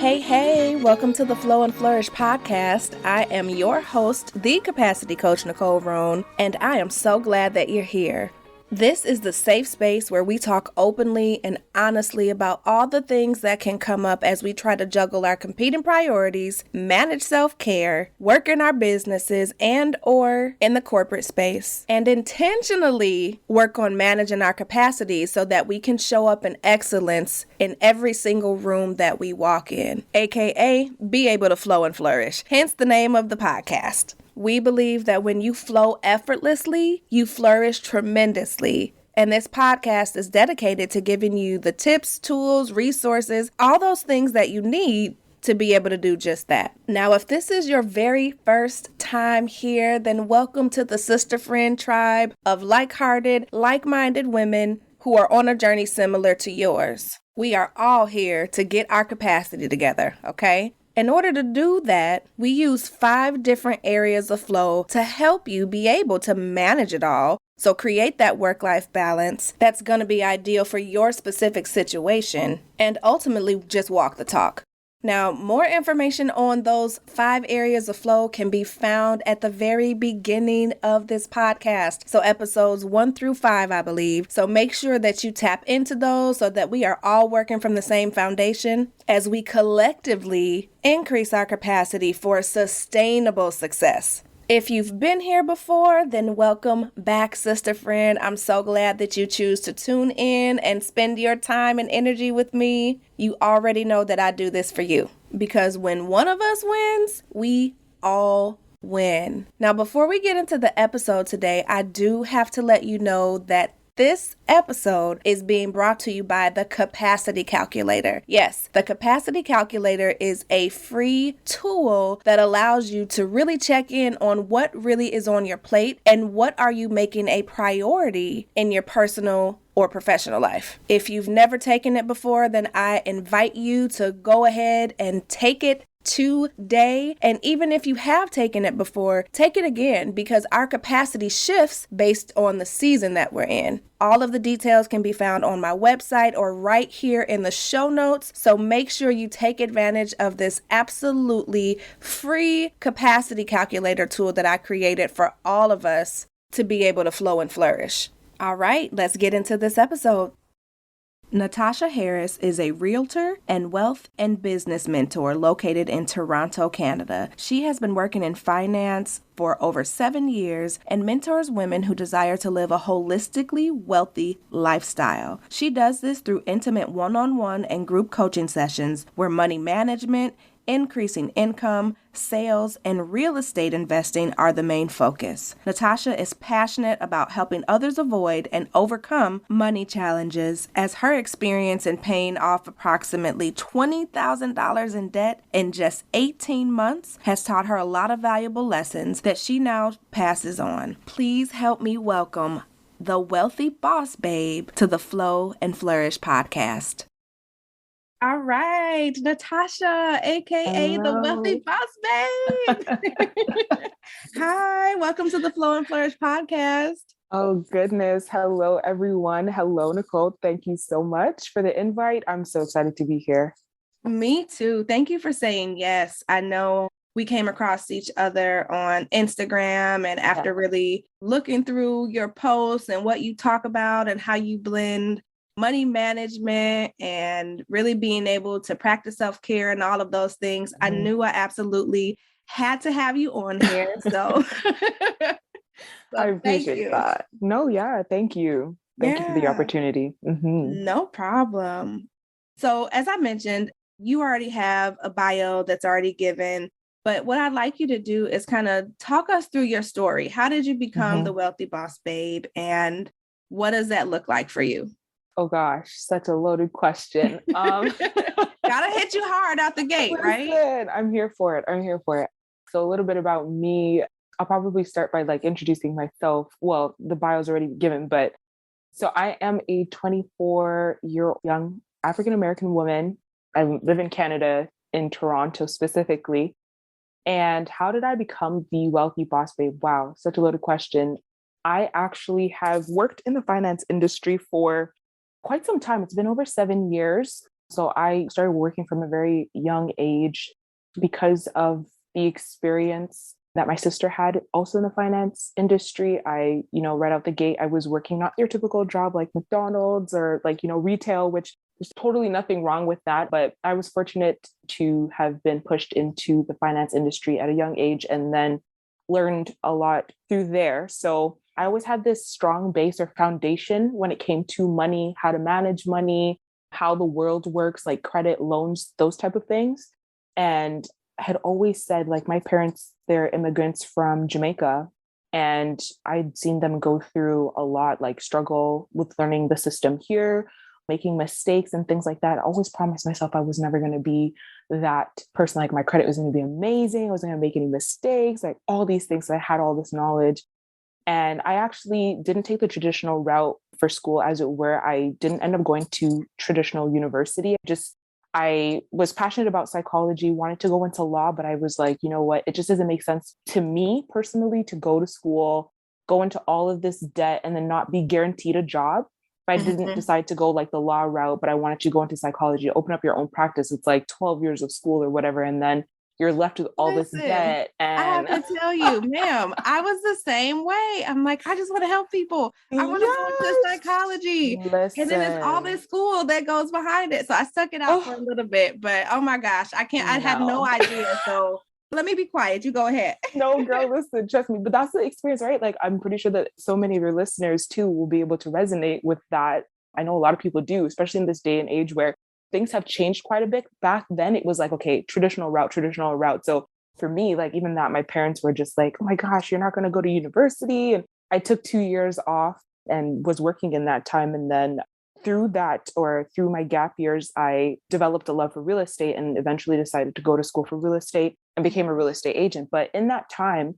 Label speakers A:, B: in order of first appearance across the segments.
A: Hey, welcome to the Flow and Flourish podcast. I am your host, the Capacity Coach, Nicole Roan, and I am so glad that you're here. This is the safe space where we talk openly and honestly about all the things that can come up as we try to juggle our competing priorities, manage self-care, work in our businesses and or in the corporate space, and intentionally work on managing our capacity so that we can show up in excellence in every single room that we walk in, aka be able to flow and flourish, hence the name of the podcast. We believe that when you flow effortlessly, you flourish tremendously. And this podcast is dedicated to giving you the tips, tools, resources, all those things that you need to be able to do just that. Now, if this is your very first time here, then welcome to the sister friend tribe of like-hearted, like-minded women who are on a journey similar to yours. We are all here to get our capacity together, okay? In order to do that, we use 5 different areas of flow to help you be able to manage it all. So create that work-life balance that's going to be ideal for your specific situation and ultimately just walk the talk. Now, more information on those 5 areas of flow can be found at the very beginning of this podcast. So episodes 1 through 5, I believe. So make sure that you tap into those so that we are all working from the same foundation as we collectively increase our capacity for sustainable success. If you've been here before, then welcome back, sister friend. I'm so glad that you choose to tune in and spend your time and energy with me. You already know that I do this for you because when one of us wins, we all win. Now, before we get into the episode today, I do have to let you know that this episode is being brought to you by the Capacity Calculator. Yes, the Capacity Calculator is a free tool that allows you to really check in on what really is on your plate and what are you making a priority in your personal or professional life. If you've never taken it before, then I invite you to go ahead and take it today. And even if you have taken it before, take it again because our capacity shifts based on the season that we're in. All of the details can be found on my website or right here in the show notes. So make sure you take advantage of this absolutely free capacity calculator tool that I created for all of us to be able to flow and flourish. All right, let's get into this episode. Natasha Harris is a realtor and wealth and business mentor located in Toronto, Canada. She has been working in finance for over 7 years and mentors women who desire to live a holistically wealthy lifestyle. She does this through intimate one-on-one and group coaching sessions where money management, increasing income, sales, and real estate investing are the main focus. Natasha is passionate about helping others avoid and overcome money challenges as her experience in paying off approximately $20,000 in debt in just 18 months has taught her a lot of valuable lessons that she now passes on. Please help me welcome the Wealthy Boss Babe to the Flow and Flourish podcast. All right, Natasha, aka
B: Hello.
A: the Wealthy Boss Babe. Hi, welcome to the Flow and Flourish podcast.
B: Oh, goodness. Hello, everyone. Hello, Nicole. Thank you so much for the invite. I'm so excited to be here.
A: Me too. Thank you for saying yes. I know we came across each other on Instagram, and after really looking through your posts and what you talk about and how you blend money management and really being able to practice self-care and all of those things, I knew I absolutely had to have you on here. So,
B: I appreciate that. No, yeah, thank you. Thank you for the opportunity.
A: No problem. So as I mentioned, you already have a bio that's already given, but what I'd like you to do is kind of talk us through your story. How did you become the Wealthy Boss Babe, and what does that look like for you?
B: Oh gosh, such a loaded question.
A: Gotta hit you hard out the gate, right?
B: I'm here for it. So a little bit about me. I'll probably start by introducing myself. Well, the bio's already given, but so I am a 24-year-old young African-American woman. I live in Canada, in Toronto specifically. And how did I become the Wealthy Boss Babe? Wow, such a loaded question. I actually have worked in the finance industry for quite some time. It's been over 7 years. So I started working from a very young age because of the experience that my sister had also in the finance industry. Right out the gate, I was working not your typical job like McDonald's or like, retail, which there's totally nothing wrong with that. But I was fortunate to have been pushed into the finance industry at a young age and then learned a lot through there. So I always had this strong base or foundation when it came to money, how to manage money, how the world works, like credit, loans, those type of things. And I had always said, like, my parents, they're immigrants from Jamaica, and I'd seen them go through a lot, like struggle with learning the system here, making mistakes and things like that. I always promised myself I was never going to be that person. Like my credit was going to be amazing. I wasn't going to make any mistakes, like all these things. So I had all this knowledge. And I actually didn't take the traditional route for school, as it were. I didn't end up going to traditional university. I was passionate about psychology, wanted to go into law, but I was like, you know what? It just doesn't make sense to me personally to go to school, go into all of this debt, and then not be guaranteed a job. If I didn't decide to go like the law route, but I wanted to go into psychology, open up your own practice. It's like 12 years of school or whatever. And then you're left with all this debt. And
A: I have to tell you, ma'am, I was the same way. I'm like, I just want to help people. I want to go into psychology.
B: Listen.
A: And then it's all this school that goes behind it. So I stuck it out for a little bit, but oh my gosh, I had no idea. So let me be quiet. You go ahead.
B: No, girl, listen, trust me. But that's the experience, right? Like, I'm pretty sure that so many of your listeners too will be able to resonate with that. I know a lot of people do, especially in this day and age where things have changed quite a bit. Back then, it was like, okay, traditional route. So for me, like even that, my parents were just like, oh my gosh, you're not going to go to university. And I took 2 years off and was working in that time. And then through my gap years, I developed a love for real estate and eventually decided to go to school for real estate and became a real estate agent. But in that time,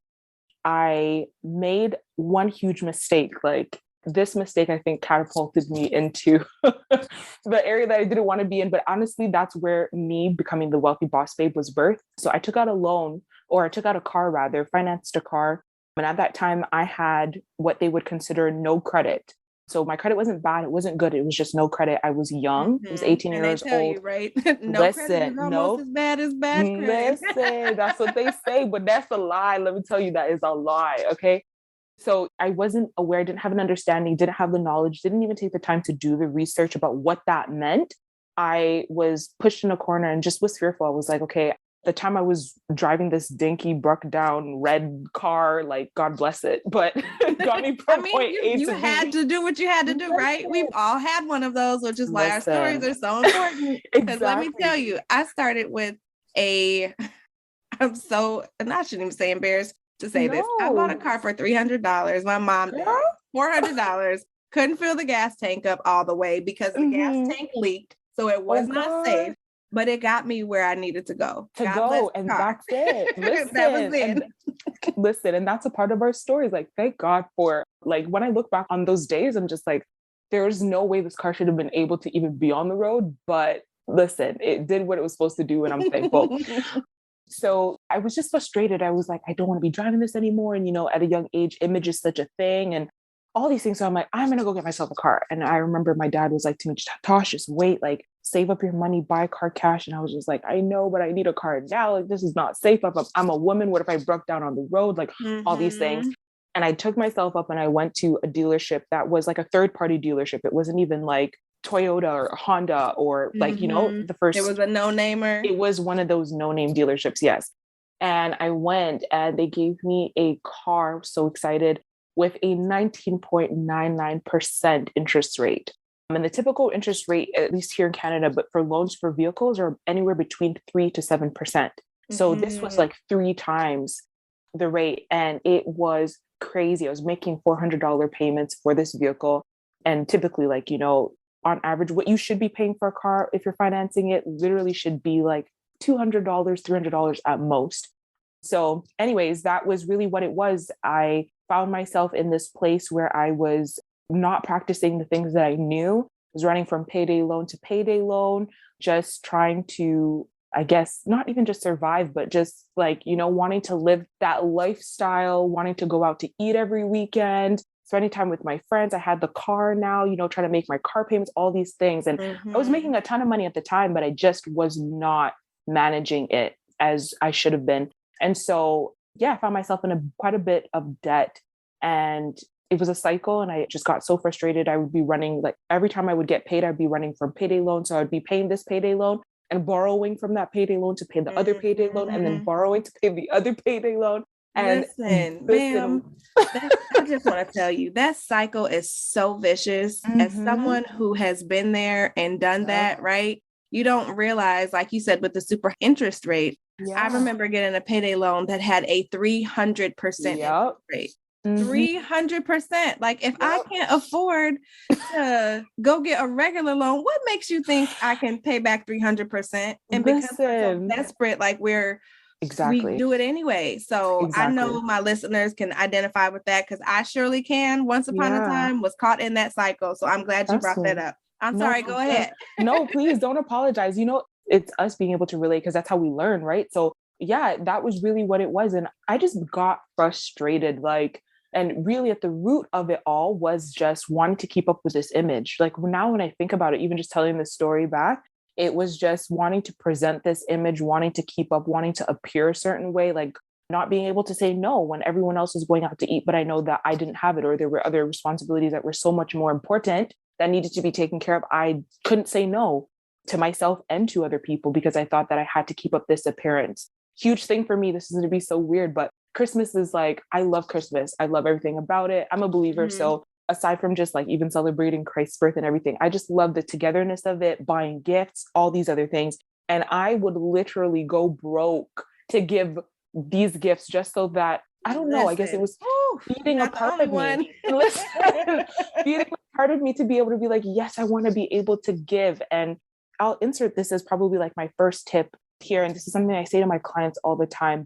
B: I made one huge mistake. Like this mistake, I think, catapulted me into the area that I didn't want to be in. But honestly, that's where me becoming the wealthy boss babe was birthed. So I took out a car rather, financed a car. And at that time, I had what they would consider no credit. So my credit wasn't bad. It wasn't good. It was just no credit. I was young. I was 18 years old.
A: You, right? No credit is almost as bad as bad credit.
B: Listen, that's what they say, but that's a lie. Let me tell you, that is a lie. Okay. So I wasn't aware, didn't have an understanding, didn't have the knowledge, didn't even take the time to do the research about what that meant. I was pushed in a corner and just was fearful. I was like, okay, the time I was driving this dinky, broke down red car, like God bless it, but it got me from point A to B.
A: You had to do what you had to do, right? We've all had one of those, which is why our stories are so important. Because let me tell you, I started with I shouldn't even say embarrassed to say this. I bought a car for $300. My mom $400. Couldn't fill the gas tank up all the way because the gas tank leaked. So it was not safe. But it got me where I needed to go.
B: And that's it. Listen,
A: that was it.
B: Listen, and that's a part of our stories. Like, thank God for, like, when I look back on those days, I'm just like, there's no way this car should have been able to even be on the road. But listen, it did what it was supposed to do, and I'm thankful. So I was just frustrated. I was like, I don't want to be driving this anymore. And, at a young age, image is such a thing. And all these things. So I'm like, I'm going to go get myself a car. And I remember my dad was like to me, Tosh, just wait, like save up your money, buy a car cash. And I was just like, I know, but I need a car now. Like, this is not safe. I'm a woman. What if I broke down on the road? Like all these things. And I took myself up and I went to a dealership that was like a third party dealership. It wasn't even like Toyota or Honda or like, the first.
A: It was a no-namer.
B: It was one of those no-name dealerships. Yes. And I went and they gave me a car. So excited, with a 19.99% interest rate. And the typical interest rate, at least here in Canada, but for loans for vehicles, are anywhere between 3 to 7%. So this was like 3 times the rate. And it was crazy. I was making $400 payments for this vehicle. And typically, like, on average, what you should be paying for a car, if you're financing it, literally should be like $200, $300 at most. So anyways, that was really what it was. I found myself in this place where I was not practicing the things that I knew. I was running from payday loan to payday loan, just trying to, I guess, not even just survive, but just like, wanting to live that lifestyle, wanting to go out to eat every weekend, spending time with my friends. I had the car now, trying to make my car payments, all these things. And I was making a ton of money at the time, but I just was not managing it as I should have been. And so, yeah, I found myself in quite a bit of debt, and it was a cycle. And I just got so frustrated. I would be running, like every time I would get paid, I'd be running from payday loan. So I'd be paying this payday loan and borrowing from that payday loan to pay the other payday loan, and then borrowing to pay the other payday loan. And
A: listen, ma'am, I just want to tell you that cycle is so vicious. As someone who has been there and done that, right? You don't realize, like you said, with the super interest rate. I remember getting a payday loan that had a 300% interest rate. 300%. Like, if I can't afford to go get a regular loan, what makes you think I can pay back 300%? And because we're so desperate, like we do it anyway. So I know my listeners can identify with that, because I surely can. Once upon a time was caught in that cycle. So I'm glad you brought that up. I'm sorry, go ahead.
B: No, please don't apologize. It's us being able to relate, because that's how we learn, right? So yeah, that was really what it was. And I just got frustrated, and really at the root of it all was just wanting to keep up with this image. Like now when I think about it, even just telling the story back, it was just wanting to present this image, wanting to keep up, wanting to appear a certain way, like not being able to say no when everyone else was going out to eat, but I know that I didn't have it, or there were other responsibilities that were so much more important that needed to be taken care of. I couldn't say no to myself and to other people because I thought that I had to keep up this appearance. Huge thing for me. This is going to be so weird, but Christmas is like, I love Christmas. I love everything about it. I'm a believer. So aside from just like even celebrating Christ's birth and everything, I just love the togetherness of it, buying gifts, all these other things. And I would literally go broke to give these gifts just so that, I don't know, I guess it was feeding a part of me. Listen, feeding a part of me to be able to be like, yes, I want to be able to give. And I'll insert this as probably like my first tip here. And this is something I say to my clients all the time,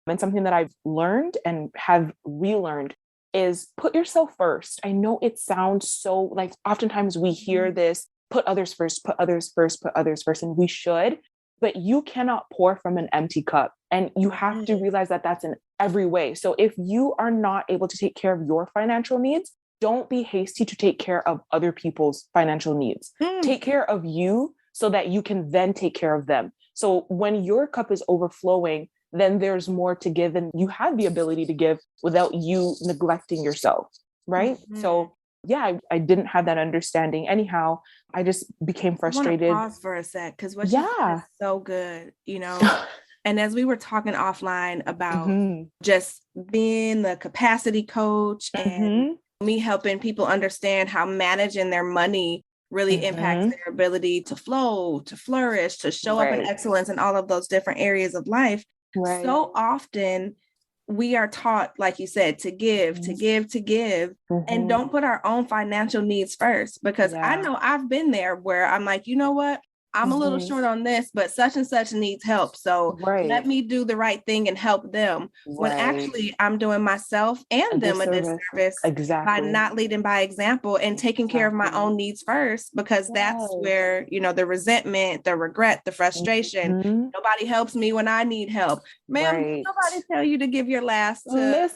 B: and something that I've learned and have relearned is put yourself first. I know it sounds so like oftentimes we hear this, put others first, put others first, put others first, and we should, but you cannot pour from an empty cup. And you have to realize that that's in every way. So if you are not able to take care of your financial needs, don't be hasty to take care of other people's financial needs. Take care of you so that you can then take care of them. So when your cup is overflowing, then there's more to give, and you have the ability to give without you neglecting yourself, right? So yeah, I didn't have that understanding. Anyhow, I just became frustrated.
A: I want to pause for a sec, because what you said is so good, And as we were talking offline about just being the capacity coach and me helping people understand how managing their money really impacts their ability to flow, to flourish, to show up in excellence in all of those different areas of life. So often we are taught, like you said, to give, and don't put our own financial needs first. Because I know I've been there where I'm like, you know what? I'm a little short on this, but such and such needs help. So let me do the right thing and help them. When actually I'm doing myself and them a disservice by not leading by example and taking care of my own needs first, because that's where, the resentment, the regret, the frustration, nobody helps me when I need help. Ma'am, nobody tell you to give your last to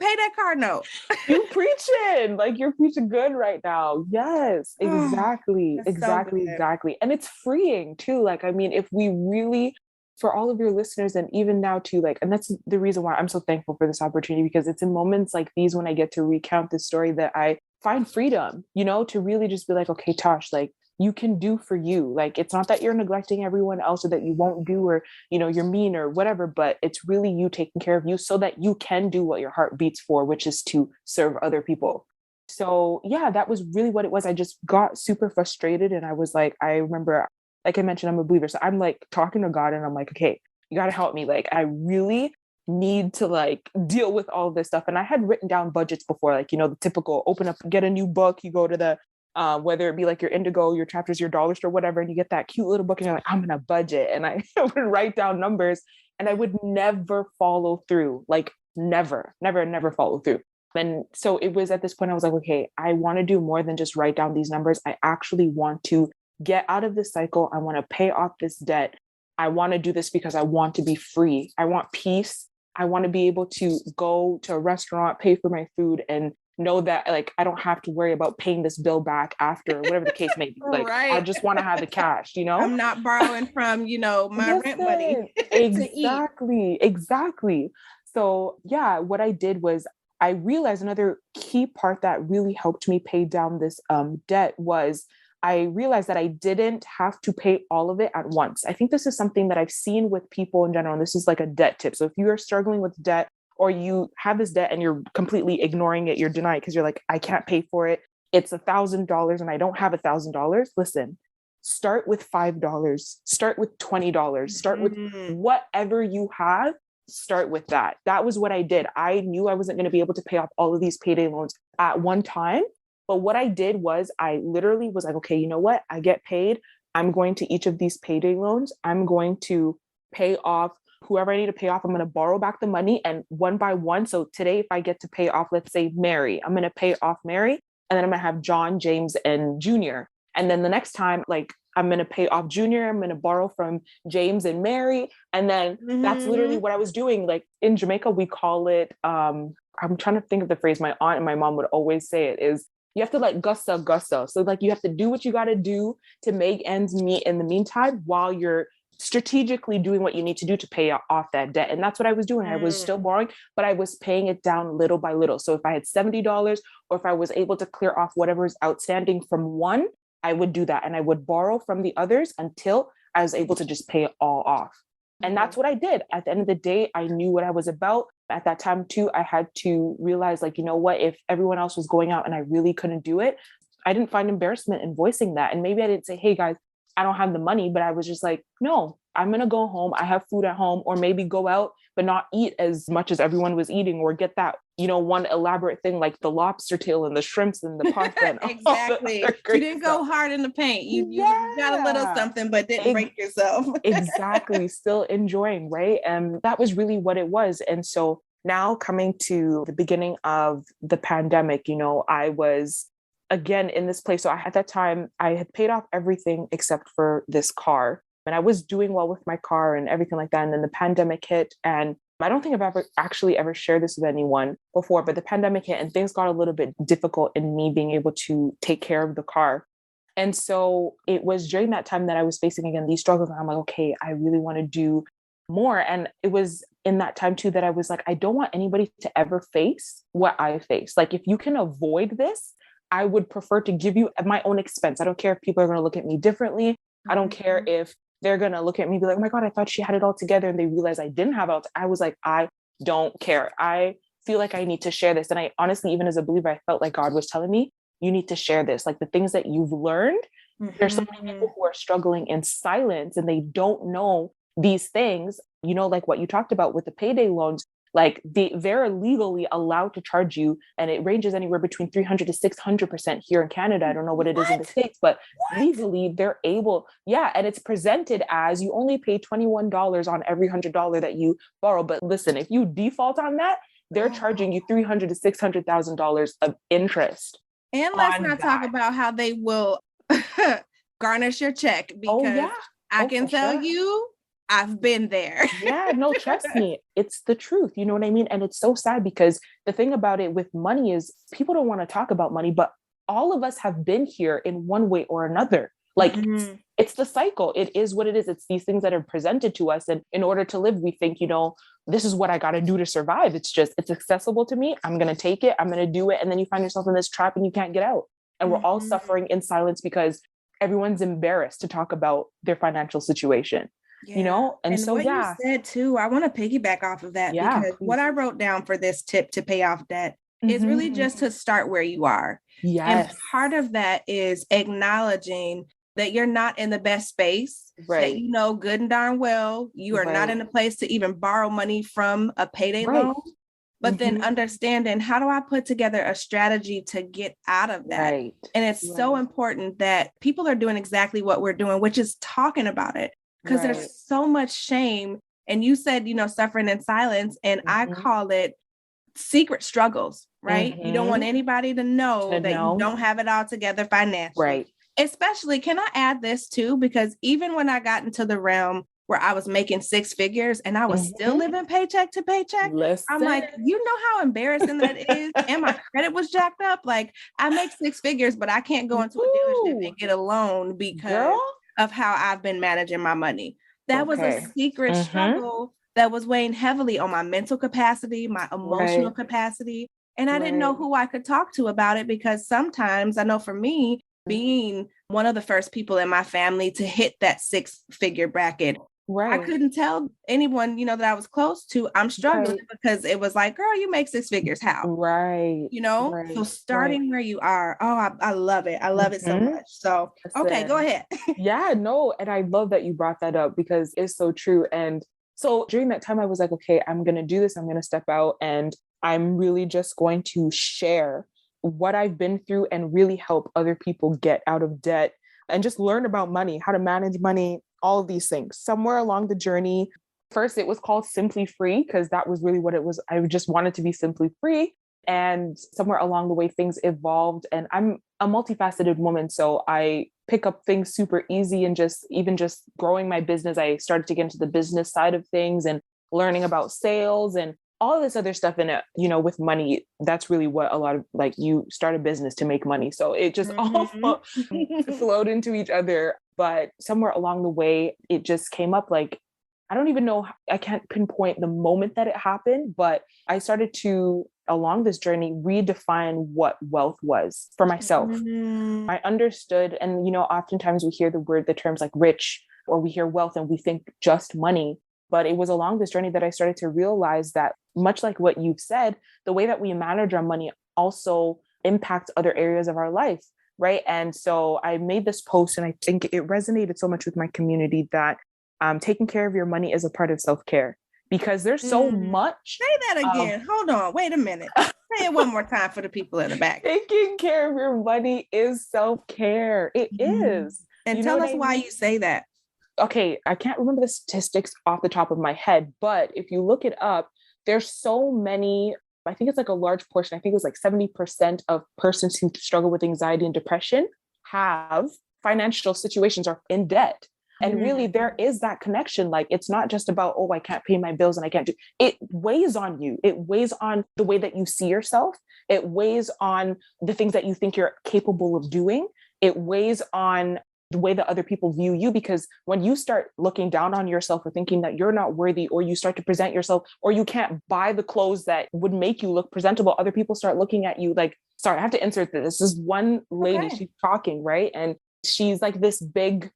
A: pay that car note.
B: You preaching, like you're preaching good right now. Yes, exactly. Exactly. And it's freeing too. Like, I mean, if we really, for all of your listeners and even now too, like, and that's the reason why I'm so thankful for this opportunity, because it's in moments like these when I get to recount this story that I find freedom, to really just be like, okay, Tosh, like, you can do for you. Like, it's not that you're neglecting everyone else or that you won't do, or, you're mean or whatever, but it's really you taking care of you so that you can do what your heart beats for, which is to serve other people. So yeah, that was really what it was. I just got super frustrated. And I was like, I remember, like I mentioned, I'm a believer. So I'm like talking to God and I'm like, okay, you got to help me. Like, I really need to like deal with all of this stuff. And I had written down budgets before, like, the typical open up, get a new book, you go to the whether it be like your Indigo, your Chapters, your dollar store, whatever, and you get that cute little book and you're like, I'm gonna budget. And I would write down numbers and I would never follow through, like never follow through. And so it was at this point, I was like, okay, I want to do more than just write down these numbers. I actually want to get out of this cycle. I want to pay off this debt. I want to do this because I want to be free. I want peace. I want to be able to go to a restaurant, pay for my food, and know that like I don't have to worry about paying this bill back after, whatever the case may be. Like I
A: Right.
B: just want to have the cash, you know?
A: I'm not borrowing from, my rent money to eat.
B: Exactly. So yeah, what I did was I realized another key part that really helped me pay down this debt was I realized that I didn't have to pay all of it at once. I think this is something that I've seen with people in general. And this is like a debt tip. So if you are struggling with debt or you have this debt and you're completely ignoring it, you're denying because you're like, I can't pay for it. It's $1,000 and I don't have $1,000. Listen, start with $5, start with $20, start with whatever you have. Start with that. That was what I did. I knew I wasn't going to be able to pay off all of these payday loans at one time. But what I did was I literally was like, okay, you know what? I get paid. I'm going to each of these payday loans. I'm going to pay off whoever I need to pay off. I'm going to borrow back the money and one by one. So today, if I get to pay off, let's say Mary, I'm going to pay off Mary. And then I'm going to have John, James, and Junior. And then the next time, like, I'm going to pay off Junior. I'm going to borrow from James and Mary. And then that's literally what I was doing. Like in Jamaica, we call it, I'm trying to think of the phrase my aunt and my mom would always say it is, you have to like gussa. So like you have to do what you got to do to make ends meet in the meantime while you're strategically doing what you need to do to pay off that debt. And that's what I was doing. I was still borrowing, but I was paying it down little by little. So if I had $70 or if I was able to clear off whatever is outstanding from one, I would do that. And I would borrow from the others until I was able to just pay it all off. And that's what I did. At the end of the day, I knew what I was about. At that time too, I had to realize like, you know what, if everyone else was going out and I really couldn't do it, I didn't find embarrassment in voicing that. And maybe I didn't say, hey guys, I don't have the money, but I was just like, no, I'm going to go home. I have food at home, or maybe go out, but not eat as much as everyone was eating, or get that, one elaborate thing like the lobster tail and the shrimps and the pasta.
A: Exactly. You didn't go hard in the paint. You got a little something, but didn't break yourself.
B: Exactly. Still enjoying, right? And that was really what it was. And so now coming to the beginning of the pandemic, I was again in this place. So at that time, I had paid off everything except for this car. And I was doing well with my car and everything like that. And then the pandemic hit. And I don't think I've ever shared this with anyone before, but the pandemic hit and things got a little bit difficult in me being able to take care of the car. And so it was during that time that I was facing again these struggles. And I'm like, okay, I really want to do more. And it was in that time too that I was like, I don't want anybody to ever face what I face. Like, if you can avoid this, I would prefer to give you at my own expense. I don't care if people are going to look at me differently. I don't care if they're going to look at me and be like, oh my God, I thought she had it all together. And they realize I didn't have it. I was like, I don't care. I feel like I need to share this. And I honestly, even as a believer, I felt like God was telling me, you need to share this. Like the things that you've learned, there's so many people who are struggling in silence and they don't know these things, like what you talked about with the payday loans. Like they're legally allowed to charge you, and it ranges anywhere between 300 to 600% here in Canada. I don't know what it is in the States, but legally they're able. Yeah. And it's presented as you only pay $21 on every $100 that you borrow. But listen, if you default on that, they're charging you $300,000 to $600,000 of interest.
A: And let's not talk about how they will garnish your check, because I can tell you, I've been there.
B: Yeah, no, trust me. It's the truth. You know what I mean? And it's so sad because the thing about it with money is people don't want to talk about money, but all of us have been here in one way or another. Like it's the cycle. It is what it is. It's these things that are presented to us. And in order to live, we think, this is what I got to do to survive. It's accessible to me. I'm going to take it. I'm going to do it. And then you find yourself in this trap and you can't get out. And we're all suffering in silence because everyone's embarrassed to talk about their financial situation.
A: Yeah.
B: And so
A: what you said too, I want to piggyback off of that, because what I wrote down for this tip to pay off debt is really just to start where you are.
B: Yes.
A: And part of that is acknowledging that you're not in the best space, that good and darn well, you are not in a place to even borrow money from a payday loan, but then understanding, how do I put together a strategy to get out of that? And it's so important that people are doing exactly what we're doing, which is talking about it. Because there's so much shame. And you said, suffering in silence, and I call it secret struggles, right? You don't want anybody to know that you don't have it all together financially. Especially, can I add this too? Because even when I got into the realm where I was making six figures and I was still
B: Mhm.
A: living paycheck to paycheck. I'm like,
B: Listen.
A: you know how embarrassing that is? And my credit was jacked up. Like, I make six figures, but I can't go into a dealership
B: Woo.
A: and get a loan because
B: Girl.
A: of how I've been managing my money. That was a
B: Okay.
A: secret
B: Mhm.
A: struggle that was weighing heavily on my mental capacity, my emotional
B: Right.
A: capacity. And I didn't know
B: Right.
A: who I could talk to about it because sometimes I know for me, being one of the first people in my family to hit that six-figure bracket, I
B: Right.
A: couldn't tell anyone, that I was close to, I'm struggling
B: Right.
A: because it was like, girl, you make six figures. How?
B: Right.
A: So
B: Right. Right.
A: starting where you are, oh, I love it. I love it so
B: Mhm.
A: much. So, okay, go
B: Listen.
A: ahead.
B: Yeah, no, and I love that you brought that up because it's so true. And so during that time, I was like, okay, I'm going to do this. I'm going to step out and I'm really just going to share what I've been through and really help other people get out of debt and just learn about money, how to manage money, all of these things. Somewhere along the journey, first it was called Simply Free because that was really what it was. I just wanted to be simply free. And somewhere along the way, things evolved. And I'm a multifaceted woman. So I pick up things super easy and just growing my business. I started to get into the business side of things and learning about sales and all this other stuff in it, with money. That's really what a lot of like you start a business to make money. So it just all
A: Mhm.
B: flowed into each other. But somewhere along the way, it just came up like, I don't even know, I can't pinpoint the moment that it happened, but I started to, along this journey, redefine what wealth was for myself.
A: Mhm.
B: I understood, and oftentimes we hear the terms like rich, or we hear wealth and we think just money. But it was along this journey that I started to realize that, much like what you've said, the way that we manage our money also impacts other areas of our life. Right. And so I made this post and I think it resonated so much with my community that taking care of your money is a part of self care because there's so much.
A: Say that
B: um,
A: again. Hold on. Wait a minute. Say it one more time for the people in the back.
B: Taking care of your money is self care. It
A: Mhm.
B: is.
A: And
B: You know
A: tell
B: what
A: us
B: I
A: why
B: mean?
A: you say that.
B: Okay, I can't remember the statistics off the top of my head, but if you look it up, there's so many. I think it's like a large portion. I think it was like 70% of persons who struggle with anxiety and depression have financial situations or in debt. And really,
A: Mm.
B: there is that connection. Like, it's not just about, oh, I can't pay my bills and I can't do it. Weighs on you. It weighs on the way that you see yourself. It weighs on the things that you think you're capable of doing. It weighs on the way that other people view you, because when you start looking down on yourself or thinking that you're not worthy, or you start to present yourself, or you can't buy the clothes that would make you look presentable, other people start looking at you like, sorry, I have to insert this. This is one lady,
A: Okay.
B: she's talking, right? And she's like this big,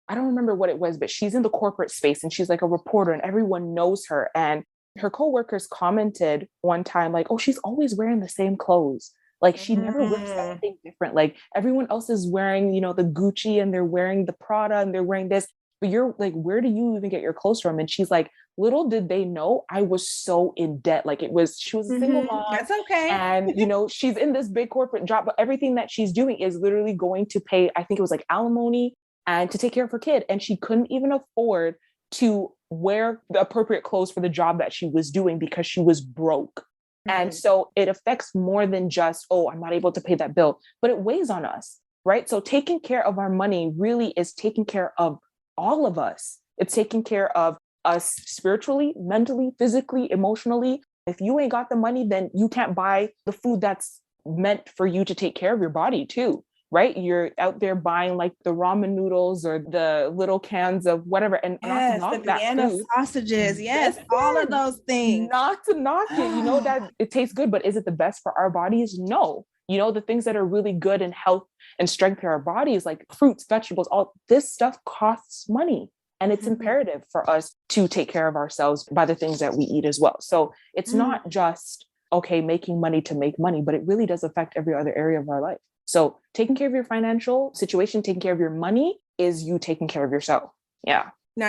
B: I don't remember what it was, but she's in the corporate space and she's like a reporter and everyone knows her. And her coworkers commented one time, like, oh, she's always wearing the same clothes. Like, she never wears
A: Mm.
B: anything different. Like, everyone else is wearing, the Gucci and they're wearing the Prada and they're wearing this. But you're like, where do you even get your clothes from? And she's like, little did they know I was so in debt. Like, she was a single mom
A: That's okay.
B: and, she's in this big corporate job, but everything that she's doing is literally going to pay, I think it was like alimony and to take care of her kid. And she couldn't even afford to wear the appropriate clothes for the job that she was doing because she was broke. And
A: Mhm.
B: so it affects more than just, oh, I'm not able to pay that bill, but it weighs on us, right? So taking care of our money really is taking care of all of us. It's taking care of us spiritually, mentally, physically, emotionally. If you ain't got the money, then you can't buy the food that's meant for you to take care of your body too, right? You're out there buying like the ramen noodles or the little cans of whatever, and not to
A: Yes, the
B: knock that
A: Vienna
B: food.
A: sausages. Yes, all of
B: Listen,
A: those things.
B: not to knock it, that it tastes good, but is it the best for our bodies? No. The things that are really good and health and strength for our bodies, like fruits, vegetables, all this stuff costs money. And it's
A: Mhm.
B: imperative for us to take care of ourselves by the things that we eat as well. So it's
A: Mm.
B: not just, okay, making money to make money, but it really does affect every other area of our life. So taking care of your financial situation, taking care of your money is you taking care of yourself. Yeah.
A: Now,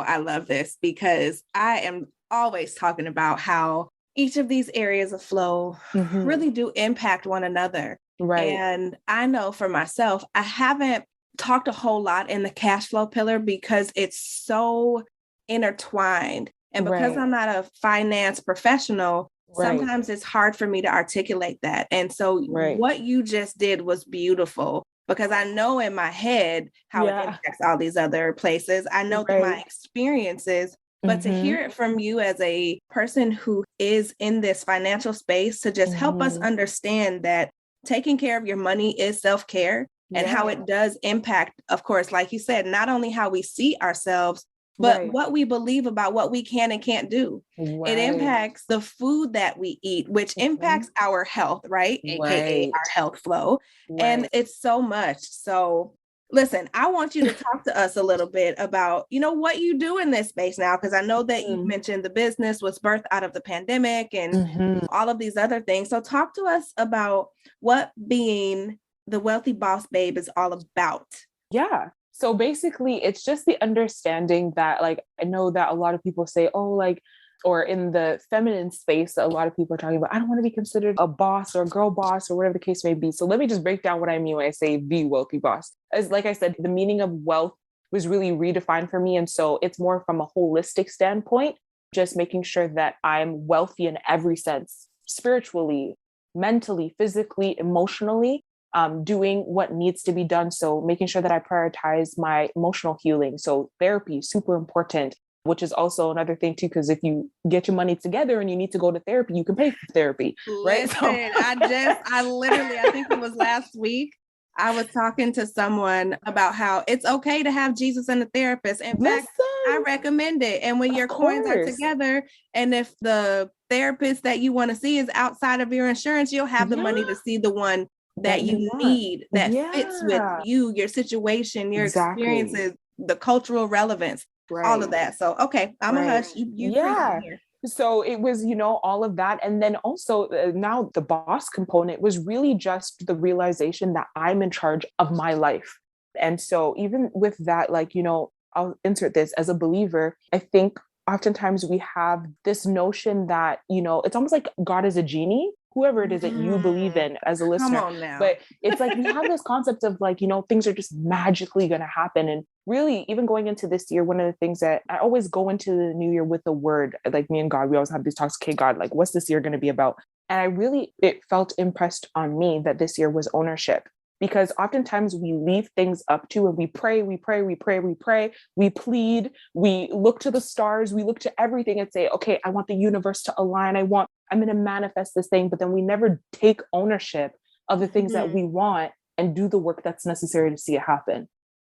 A: I love this because I am always talking about how each of these areas of flow
B: Mhm.
A: really do impact one another.
B: Right.
A: And I know for myself, I haven't talked a whole lot in the cash flow pillar because it's so intertwined. And because
B: Right.
A: I'm not a finance professional,
B: Right.
A: sometimes it's hard for me to articulate that. And so
B: Right.
A: what you just did was beautiful because I know in my head how it impacts all these other places. I know through my experiences, but to hear it from you as a person who is in this financial space to just help us understand that taking care of your money is self-care and how it does impact, of course, like you said, not only how we see ourselves, but what we believe about what we can and can't do. It impacts the food that we eat, which impacts our health, right? AKA our health flow. And it's so much. So listen, I want you to talk to us a little bit about, what you do in this space now, because I know that you mentioned the business was birthed out of the pandemic and all of these other things. So talk to us about what being the Wealthy Boss Babe is all about.
B: Yeah. So basically, it's just the understanding that, like, I know that a lot of people say, oh, like, or in the feminine space, a lot of people are talking about, I don't want to be considered a boss or a girl boss or whatever the case may be. So let me just break down what I mean when I say be wealthy boss. As like I said, the meaning of wealth was really redefined for me. And so it's more from a holistic standpoint, just making sure that I'm wealthy in every sense, spiritually, mentally, physically, emotionally. Doing what needs to be done. So making sure that I prioritize my emotional healing. So therapy, super important, which is also another thing too, because if you get your money together and you need to go to therapy, you can pay for therapy, right?
A: Listen, I think it was last week, I was talking to someone about how it's okay to have Jesus and a therapist. In fact, I recommend it. And when your coins are together, and if the therapist that you want to see is outside of your insurance, you'll have the money to see the one that you need, that fits with you, your situation, your experiences, the cultural relevance, all of that. So, okay, I'm a hush. You here.
B: So it was, all of that. And then also now the boss component was really just the realization that I'm in charge of my life. And so even with that, like, I'll insert this as a believer, I think oftentimes we have this notion that, it's almost like God is a genie, whoever it is that you believe in as a listener. But it's like we have this concept of like, things are just magically going to happen. And really, even going into this year, one of the things that I always go into the new year with a word, like me and God, we always have these talks, okay, God, like, what's this year going to be about? And it felt impressed on me that this year was ownership. Because oftentimes we leave things up to, and we pray, we plead, we look to the stars, we look to everything and say, okay, I want the universe to align. I'm going to manifest this thing. But then we never take ownership of the things that we want and do the work that's necessary to see it happen.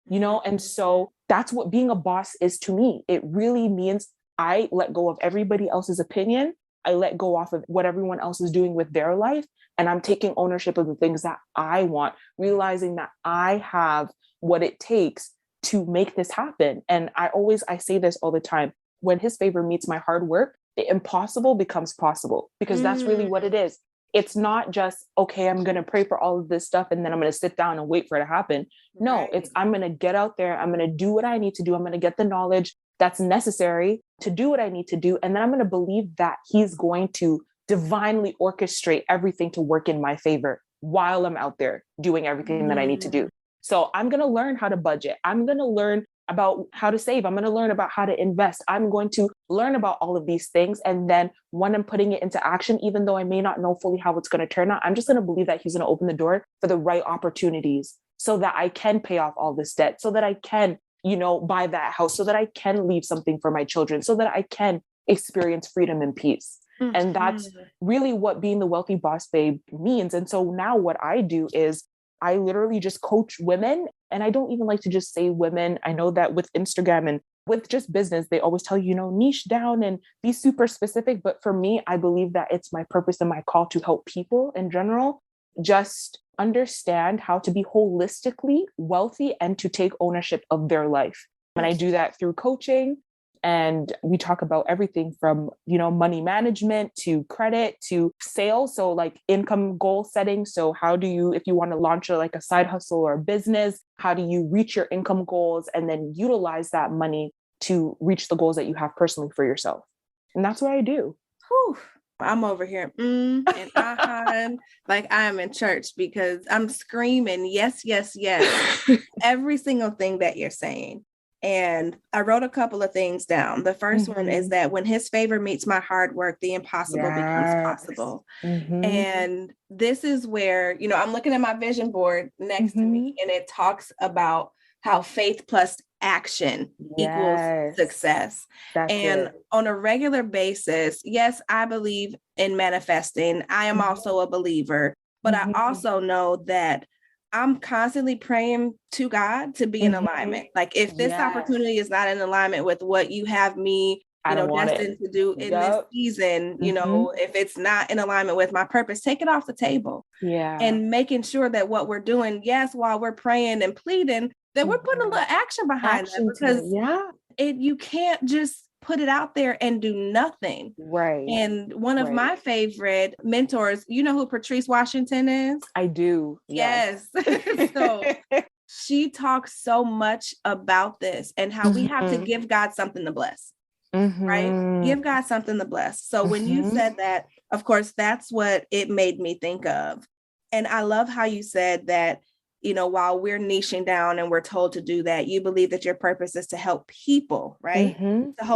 B: And so that's what being a boss is to me. It really means I let go of everybody else's opinion. I let go off of what everyone else is doing with their life. And I'm taking ownership of the things that I want, realizing that I have what it takes to make this happen. And I say this all the time, when his favor meets my hard work, the impossible becomes possible, because that's really what it is. It's not just, okay, I'm going to pray for all of this stuff and then I'm going to sit down and wait for it to happen. No, it's I'm going to get out there. I'm going to do what I need to do. I'm going to get the knowledge that's necessary to do what I need to do. And then I'm going to believe that he's going to divinely orchestrate everything to work in my favor while I'm out there doing everything that I need to do. So I'm going to learn how to budget. I'm going to learn about how to save. I'm going to learn about how to invest. I'm going to learn about all of these things. And then when I'm putting it into action, even though I may not know fully how it's going to turn out, I'm just going to believe that he's going to open the door for the right opportunities so that I can pay off all this debt, so that I can, buy that house, so that I can leave something for my children, so that I can experience freedom and peace. And that's really what being the wealthy boss babe means. And so now what I do is I literally just coach women. And I don't even like to just say women. I know that with Instagram and with just business, they always tell you, niche down and be super specific. But for me, I believe that it's my purpose and my call to help people in general just understand how to be holistically wealthy and to take ownership of their life. And I do that through coaching. And we talk about everything from, money management to credit to sales. So like income goal setting. So how do you, if you want to launch a side hustle or a business, how do you reach your income goals and then utilize that money to reach the goals that you have personally for yourself? And that's what I do.
A: Whew. I'm over here and like I am in church, because I'm screaming, yes, yes, yes, every single thing that you're saying. And I wrote a couple of things down. The first one is
B: Mhm.
A: that when his favor meets my hard work, the impossible becomes
B: Yes.
A: possible.
B: Mhm.
A: And this is where, I'm looking at my vision board next to me,
B: Mhm.
A: and it talks about how faith plus action equals
B: Yes.
A: success.
B: That's
A: And
B: it.
A: on a regular basis, yes, I believe in manifesting. I am
B: Mhm.
A: also a believer, but I
B: Mhm.
A: also know that I'm constantly praying to God to be in
B: Mhm.
A: alignment. Like if this
B: Yes.
A: opportunity is not in alignment with what you have me,
B: I don't want it.
A: destined to do in this
B: Yep.
A: season,
B: Mhm.
A: if it's not in alignment with my purpose, take it off the table.
B: Yeah.
A: And making sure that what we're doing, yes, while we're praying and pleading, that we're putting a
B: Mhm.
A: little action behind that,
B: Action to it.
A: because
B: Yeah.
A: you can't just put it out there and do nothing.
B: Right.
A: And one of
B: Right.
A: my favorite mentors, you know who Patrice Washington is?
B: I do. Yes.
A: Yes. So she talks so much about this and how we have to
B: Mhm.
A: give God something to bless, right?
B: Mhm.
A: Give God something to bless. So when you
B: Mhm.
A: said that, of course, that's what it made me think of. And I love how you said that, while we're niching down and we're told to do that, you believe that your purpose is to help people, right?
B: Mhm.
A: To
B: Mhm.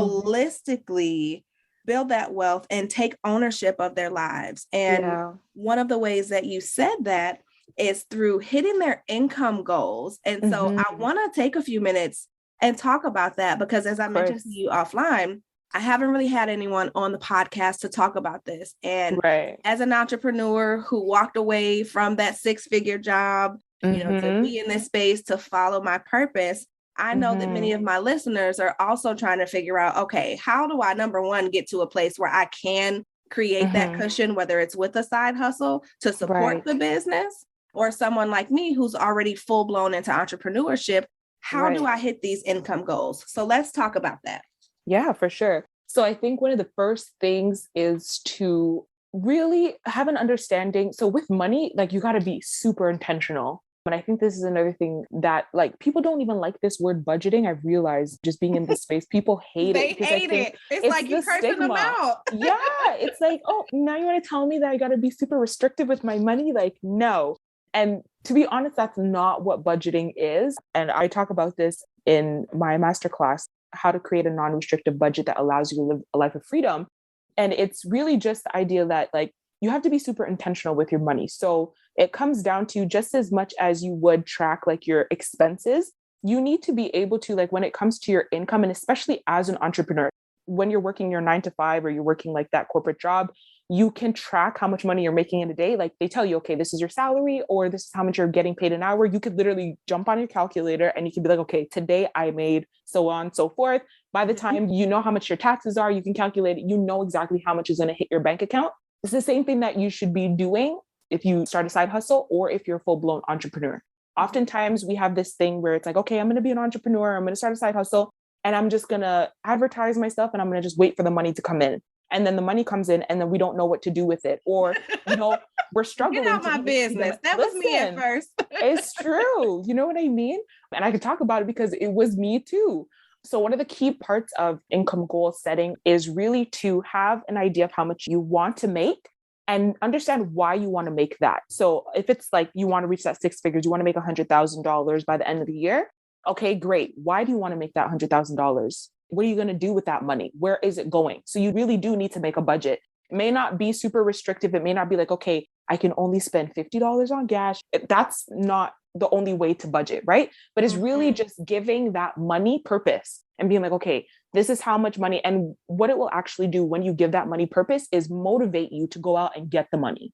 A: holistically build that wealth and take ownership of their lives. And
B: Yeah.
A: one of the ways that you said that is through hitting their income goals. And so I
B: Mhm.
A: want to take a few minutes and talk about that, because as I
B: Of
A: mentioned to
B: course.
A: you offline, I haven't really had anyone on the podcast to talk about this. And
B: Right.
A: as an entrepreneur who walked away from that six-figure job, to
B: Mhm.
A: be in this space, to follow my purpose, I know that many
B: Mhm.
A: of my listeners are also trying to figure out, okay, how do I, number one, get to a place where I can create that
B: Mhm.
A: cushion, whether it's with a side hustle to support
B: Right.
A: the business, or someone like me who's already full blown into entrepreneurship, how do
B: Right.
A: I hit these income goals? So let's talk about that.
B: Yeah, for sure. So I think one of the first things is to really have an understanding. So with money, like you got to be super intentional. And I think this is another thing that like people don't even like this word budgeting. I've realized just being in this space, people hate it
A: They
B: because I
A: hate
B: think
A: it. It's
B: it's
A: like you
B: the
A: cursing them
B: stigma.
A: out.
B: Yeah, it's like, oh, now you want to tell me that I got to be super restrictive with my money? Like, no. And to be honest, that's not what budgeting is. And I talk about this in my masterclass, how to create a non-restrictive budget that allows you to live a life of freedom. And it's really just the idea that like you have to be super intentional with your money. So it comes down to just as much as you would track like your expenses, you need to be able to like when it comes to your income, and especially as an entrepreneur, when you're working your 9 to 5 or you're working like that corporate job, you can track how much money you're making in a day. Like they tell you, okay, this is your salary or this is how much you're getting paid an hour. You could literally jump on your calculator and you can be like, okay, today I made so on and so forth. By the
A: Mhm.
B: time you know how much your taxes are, you can calculate it. You know exactly how much is going to hit your bank account. It's the same thing that you should be doing if you start a side hustle or if you're a full blown entrepreneur.
A: Mhm.
B: Oftentimes we have this thing where it's like, okay, I'm going to be an entrepreneur. I'm going to start a side hustle and I'm just going to advertise myself and I'm going to just wait for the money to come in. And then the money comes in and then we don't know what to do with it. Or, you know, we're
A: Get
B: struggling
A: out
B: to
A: my
B: even see them.
A: business. That was me at
B: Listen,
A: first.
B: it's true. You know what I mean? And I could talk about it because it was me too. So, one of the key parts of income goal setting is really to have an idea of how much you want to make and understand why you want to make that. So, if it's like you want to reach that six figures, you want to make $100,000 by the end of the year. Okay, great. Why do you want to make that $100,000? What are you going to do with that money? Where is it going? So, you really do need to make a budget. It may not be super restrictive. It may not be like, okay, I can only spend $50 on gas. That's not the only way to budget, right? But it's really
A: Mhm.
B: just giving that money purpose and being like, okay, this is how much money. And what it will actually do when you give that money purpose is motivate you to go out and get the money.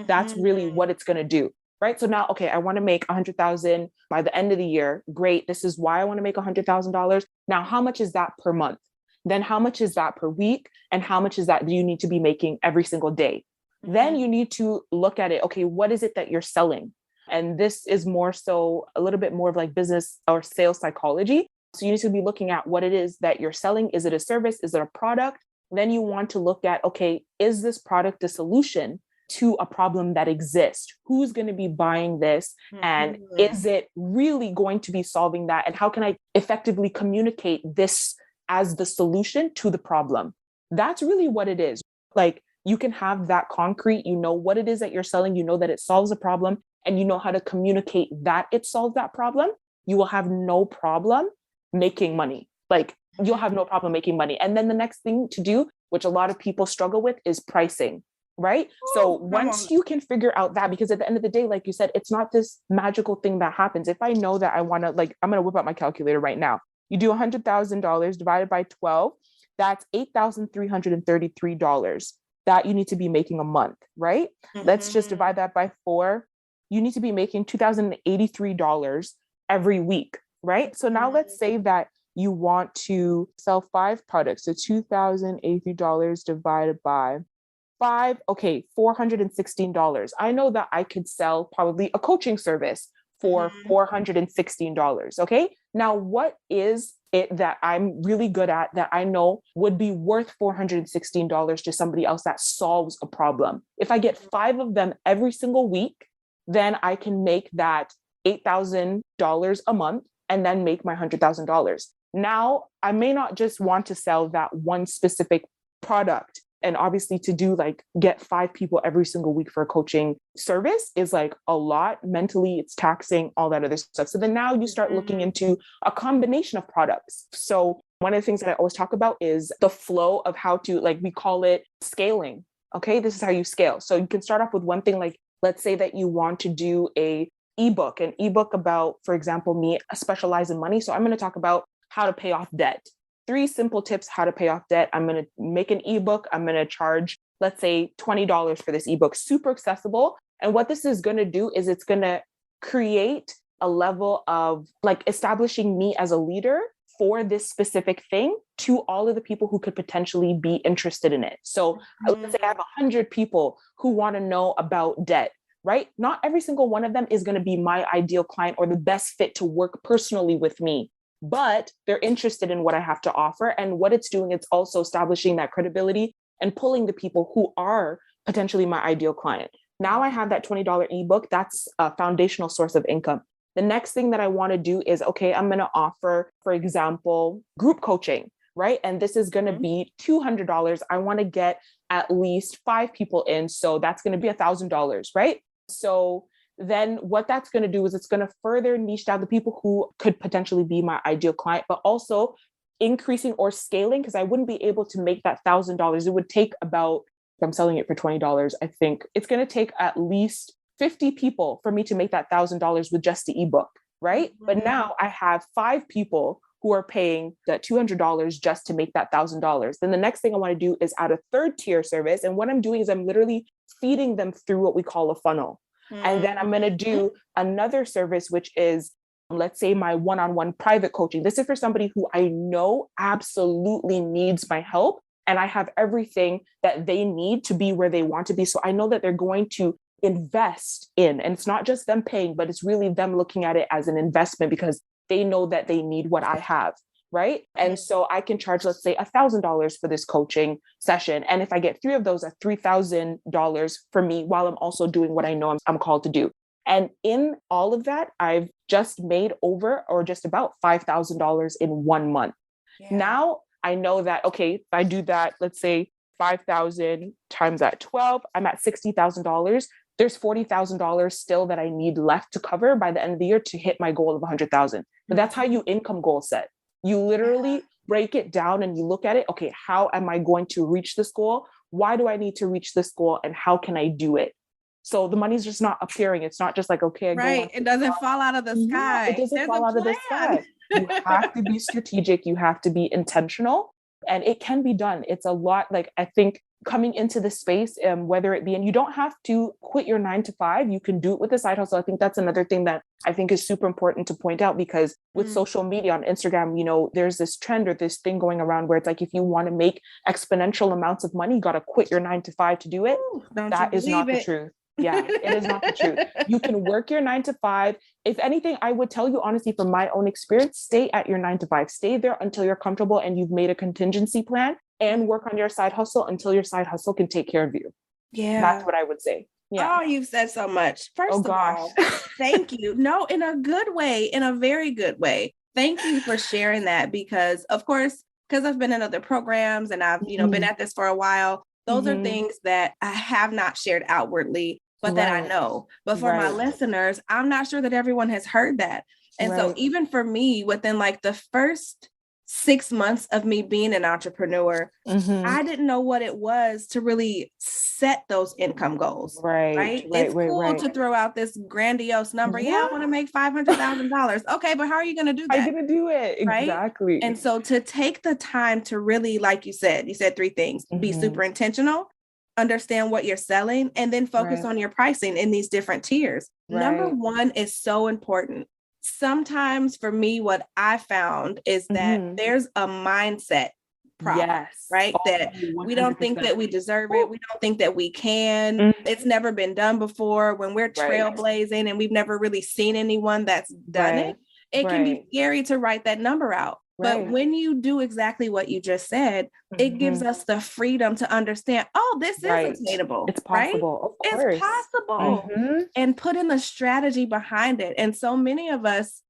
B: That's really what
A: Mhm.
B: it's going to do. Right. So now, okay, I want to make 100,000 by the end of the year. Great. This is why I want to make $100,000. Now, how much is that per month? Then how much is that per week? And how much is that do you need to be making every single day? Then
A: Mhm.
B: you need to look at it. Okay, what is it that you're selling? And this is more so a little bit more of like business or sales psychology. So you need to be looking at what it is that you're selling. Is it a service? Is it a product? Then you want to look at, okay, is this product a solution to a problem that exists? Who's going to be buying this? And
A: Mhm.
B: is it really going to be solving that? And how can I effectively communicate this as the solution to the problem? That's really what it is. Like you can have that concrete, you know what it is that you're selling, you know that it solves a problem, and you know how to communicate that it solves that problem. You will have no problem making money. Like you'll have no problem making money. And then the next thing to do, which a lot of people struggle with, is pricing. Right. So once you can figure out that, because at the end of the day, like you said, it's not this magical thing that happens. If I know that I want to, like, I'm going to whip out my calculator right now. You do $100,000 divided by 12, that's $8,333 that you need to be making a month. Right. Let's just divide that by 4. You need to be making $2,083 every week. Right. So now let's say that you want to sell 5 products. So $2,083 divided by 5, okay, $416. I know that I could sell probably a coaching service for $416. Okay. Now, what is it that I'm really good at that I know would be worth $416 to somebody else that solves a problem? If I get 5 of them every single week, then I can make that $8,000 a month and then make my $100,000. Now, I may not just want to sell that one specific product. And obviously to do like get 5 people every single week for a coaching service is like a lot. Mentally, it's taxing, all that other stuff. So then now you start looking into a combination of products. So one of the things that I always talk about is the flow of how to, like, we call it scaling. Okay, this is how you scale. So you can start off with one thing, like let's say that you want to do an ebook about, for example, me, I specialize in money. So I'm going to talk about how to pay off debt. 3 simple tips how to pay off debt. I'm going to make an ebook. I'm going to charge, let's say, $20 for this ebook, super accessible. And what this is going to do is it's going to create a level of like establishing me as a leader for this specific thing to all of the people who could potentially be interested in it. So let's say I have 100 people who want to know about debt, right? Not every single one of them is going to be my ideal client or the best fit to work personally with me, but they're interested in what I have to offer. And what it's doing, it's also establishing that credibility and pulling the people who are potentially my ideal client. Now I have that $20 ebook. That's a foundational source of income. The next thing that I want to do is, okay, I'm going to offer, for example, group coaching, right? And this is going to be $200. I want to get at least 5 people in. So that's going to be $1,000, right? So then what that's going to do is it's going to further niche down the people who could potentially be my ideal client, but also increasing or scaling, because I wouldn't be able to make that $1,000. It would take about, if I'm selling it for $20, I think it's going to take at least 50 people for me to make that $1,000 with just the ebook, right? But now I have 5 people who are paying that $200 just to make that $1,000. Then the next thing I want to do is add a 3rd tier service. And what I'm doing is I'm literally feeding them through what we call a funnel. And then I'm going to do another service, which is, let's say, my one-on-one private coaching. This is for somebody who I know absolutely needs my help. And I have everything that they need to be where they want to be. So I know that they're going to invest in, and it's not just them paying, but it's really them looking at it as an investment because they know that they need what I have. Right. And so I can charge, let's say, $1,000 for this coaching session. And if I get 3 of those at $3,000 for me, while I'm also doing what I know I'm called to do. And in all of that, I've just made over or just about $5,000 in 1 month. Yeah. Now I know that, okay, if I do that, let's say 5,000 times that 12, I'm at $60,000. There's $40,000 still that I need left to cover by the end of the year to hit my goal of 100,000. But that's how you income goal set. You literally break it down and you look at it. Okay, how am I going to reach this goal? Why do I need to reach this goal? And how can I do it? So the money's just not appearing. It's not just like, okay,
A: right. It doesn't fall out of the sky.
B: It doesn't fall out of the sky. You have to be strategic. You have to be intentional. And it can be done. It's a lot. Like, I think coming into the space, whether it be, and you don't have to quit your 9 to 5, you can do it with a side hustle. I think that's another thing that I think is super important to point out, because with social media on Instagram, you know, there's this trend or this thing going around where it's like, if you want to make exponential amounts of money, you got to quit your 9 to 5 to do it. That is not the truth. Yeah, it is not the truth. You can work your 9 to 5. If anything, I would tell you honestly, from my own experience, stay at your 9 to 5, stay there until you're comfortable and you've made a contingency plan, and work on your side hustle until your side hustle can take care of you. Yeah. That's what I would say. Yeah.
A: Oh, you've said so much. First of all, thank you. No, in a good way, in a very good way. Thank you for sharing that, because of course, because I've been in other programs and I've, been at this for a while. Those are things that I have not shared outwardly, but that I know. But for my listeners, I'm not sure that everyone has heard that. And so even for me, within like the first 6 months of me being an entrepreneur, I didn't know what it was to really set those income goals. Right. It's cool to throw out this grandiose number. Yeah, I want to make $500,000. Okay, but how are you going to do that?
B: How are you going to do it? Exactly.
A: Right? And so to take the time to really, like you said 3 things, be super intentional, understand what you're selling, and then focus on your pricing in these different tiers. Number 1 is so important. Sometimes for me, what I found is that there's a mindset problem, right? That 100%. We don't think that we deserve it. We don't think that we can. It's never been done before. When we're trailblazing and we've never really seen anyone that's done it, it can be scary to write that number out. But when you do exactly what you just said, it gives us the freedom to understand, oh, this is attainable.
B: It's possible.
A: Right? Of course. It's possible. And put in the strategy behind it. And so many of us,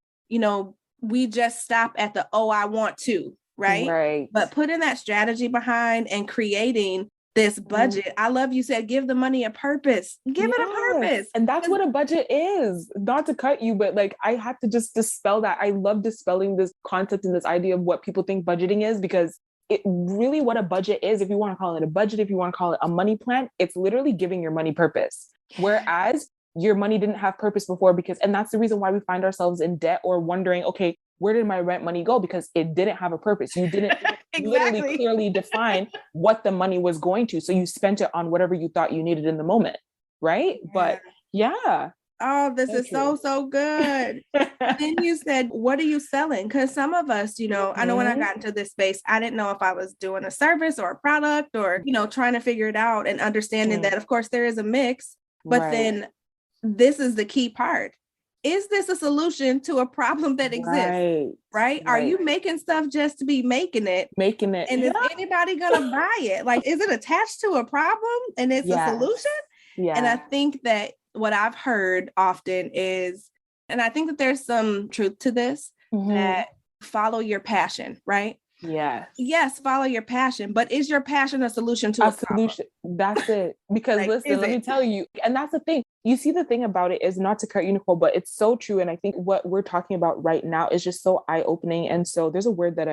A: we just stop at the, oh, I want to, right? But put in that strategy behind and creating this budget. I love you said, give the money a purpose. Give it a purpose.
B: And that's what a budget is. Not to cut you, but like, I have to just dispel that. I love dispelling this concept and this idea of what people think budgeting is, because it really, what a budget is, if you want to call it a budget, if you want to call it a money plan, it's literally giving your money purpose. Whereas your money didn't have purpose before, and that's the reason why we find ourselves in debt or wondering, okay, where did my rent money go? Because it didn't have a purpose. You didn't literally clearly define what the money was going to. So you spent it on whatever you thought you needed in the moment. Right. But
A: oh, this is so good. Then you said, what are you selling? Because some of us, I know when I got into this space, I didn't know if I was doing a service or a product or, trying to figure it out and understanding that, of course, there is a mix. But then this is the key part. Is this a solution to a problem that exists? Right? Are you making stuff just to be making it? And is anybody going to buy it? Like, is it attached to a problem and it's a solution? And I think that what I've heard often is, and I think that there's some truth to this, that follow your passion, right? Yes, follow your passion, but is your passion a solution to a solution?
B: That's it. Because listen, let me tell you, and that's the thing. You see, the thing about it is, not to cut you, Nicole, but it's so true. And I think what we're talking about right now is just so eye-opening. And so there's a word that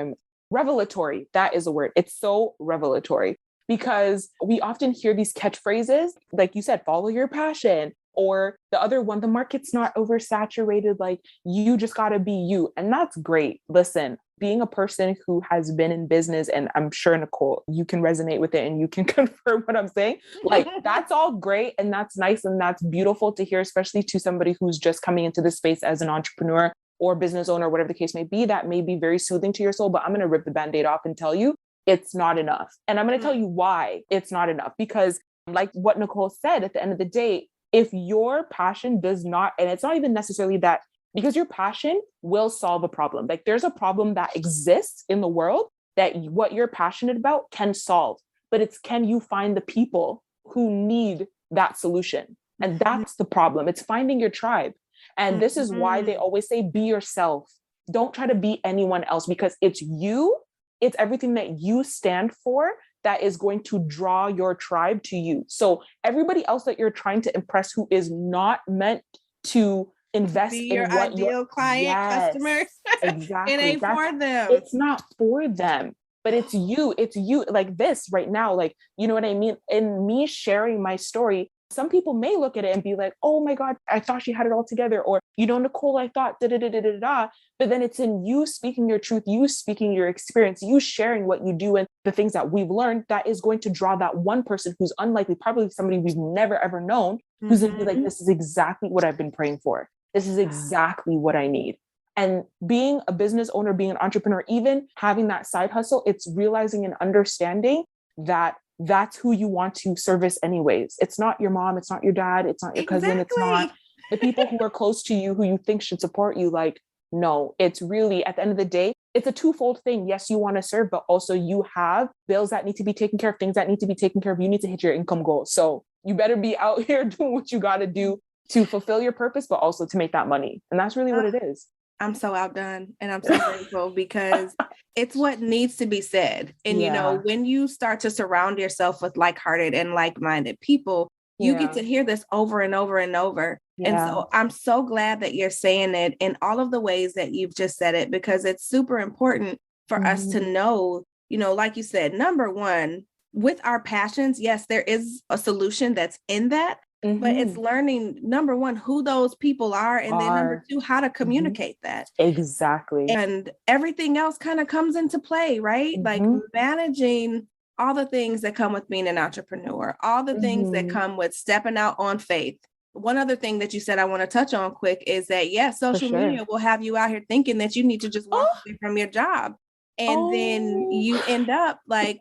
B: revelatory. That is a word. It's so revelatory, because we often hear these catchphrases, like you said, follow your passion. Or the other one, the market's not oversaturated, like you just got to be you. And that's great. Listen, being a person who has been in business, and I'm sure, Nicole, you can resonate with it and you can confirm what I'm saying. Like, that's all great. And that's nice. And that's beautiful to hear, especially to somebody who's just coming into this space as an entrepreneur or business owner, whatever the case may be. That may be very soothing to your soul, but I'm going to rip the Band-Aid off and tell you it's not enough. And I'm going to tell you why it's not enough, because like what Nicole said, at the end of the day, if your passion does not, and it's not even necessarily that, because your passion will solve a problem. Like, there's a problem that exists in the world that what you're passionate about can solve, but it's, can you find the people who need that solution? And that's the problem. It's finding your tribe. And this is why they always say, be yourself. Don't try to be anyone else, because it's you. It's everything that you stand for that is going to draw your tribe to you. So everybody else that you're trying to impress, who is not meant to invest
A: be your
B: in what
A: ideal client, customer.
B: Exactly.
A: It ain't for them.
B: It's not for them, but it's you. It's you, like this right now. Like, you know what I mean? In me sharing my story, some people may look at it and be like, oh my God, I thought she had it all together. Or, Nicole, I thought da-da-da-da-da-da. But then it's in you speaking your truth, you speaking your experience, you sharing what you do and the things that we've learned, that is going to draw that one person who's unlikely, probably somebody we've never, ever known, who's going to be like, this is exactly what I've been praying for. This is exactly what I need. And being a business owner, being an entrepreneur, even having that side hustle, it's realizing and understanding that that's who you want to service anyways. It's not your mom. It's not your dad. It's not your cousin. It's not the people who are close to you, who you think should support you. Like, no, it's really, at the end of the day, it's a twofold thing. Yes, you want to serve, but also you have bills that need to be taken care of, things that need to be taken care of. You need to hit your income goals. So you better be out here doing what you got to do to fulfill your purpose, but also to make that money. And that's really what it is.
A: I'm so outdone, and I'm so grateful, because it's what needs to be said. And, when you start to surround yourself with like-hearted and like-minded people, you get to hear this over and over and over. And
B: Yeah.
A: so I'm so glad that you're saying it in all of the ways that you've just said it, because it's super important for us to know, like you said, number one, with our passions, yes, there is a solution that's in that, but it's learning, number one, who those people are. And then number two, how to communicate that.
B: Exactly.
A: And everything else kind of comes into play, right? Like managing all the things that come with being an entrepreneur, all the things that come with stepping out on faith. One other thing that you said I want to touch on quick is that, social media will have you out here thinking that you need to just walk away from your job. And then you end up like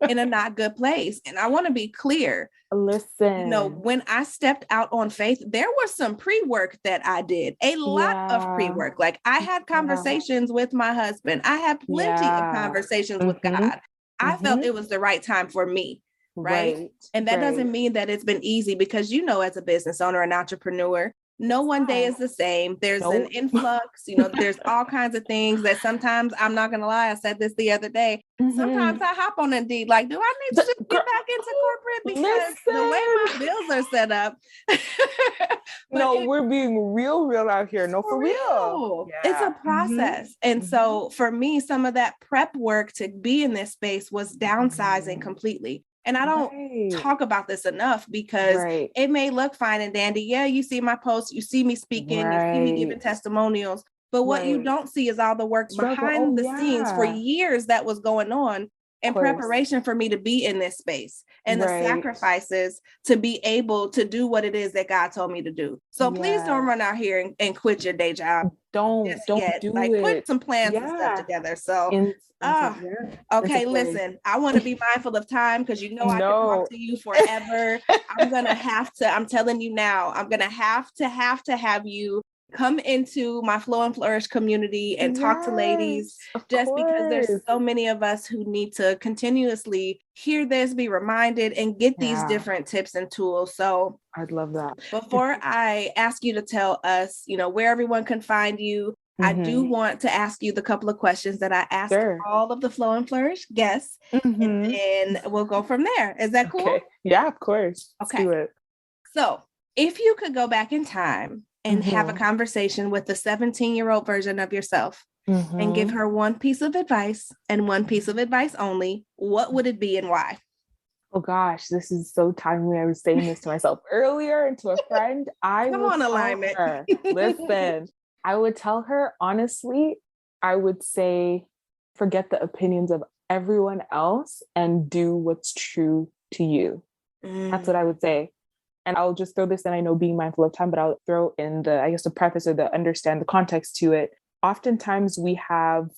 A: in a not good place. And I want to be clear.
B: Listen,
A: when I stepped out on faith, there was some pre-work that I did, a lot of pre-work. Like I had conversations with my husband. I had plenty of conversations with God. I felt it was the right time for me. Right. And that doesn't mean that it's been easy, because, as a business owner and entrepreneur, no one day is the same. There's an influx, there's all kinds of things that sometimes, I'm not going to lie, I said this the other day. Sometimes I hop on Indeed, like, do I need to just get back into corporate? Because the way my bills are set up.
B: No, we're being real out here. No, for real.
A: Yeah. It's a process. And so for me, some of that prep work to be in this space was downsizing completely. And I don't talk about this enough, because it may look fine and dandy. Yeah, you see my posts, you see me speaking, you see me giving testimonials. But what you don't see is all the work behind the scenes for years that was going on in preparation for me to be in this space, and the sacrifices to be able to do what it is that God told me to do. So please don't run out here and quit your day job.
B: Don't do it.
A: Put some plans and stuff together. So okay, listen, I want to be mindful of time, because I can talk to you forever. I'm telling you now, I'm gonna have to have you come into my Flow and Flourish community and talk to ladies, just because there's so many of us who need to continuously hear this, be reminded, and get these different tips and tools. So
B: I'd love that.
A: Before I ask you to tell us, where everyone can find you, I do want to ask you the couple of questions that I ask all of the Flow and Flourish guests, and then we'll go from there. Is that cool?
B: Okay. Yeah, of course. Let's do it.
A: So if you could go back in time and have a conversation with the 17-year-old version of yourself and give her one piece of advice, and one piece of advice only, what would it be and why?
B: Oh gosh, this is so timely. I was saying this to myself earlier and to a friend.
A: Come on, alignment.
B: Listen, I would tell her, honestly, I would say, forget the opinions of everyone else and do what's true to you. That's what I would say. And I'll just throw this in. I know being mindful of time, but I'll throw in the preface or the context to it. Oftentimes we have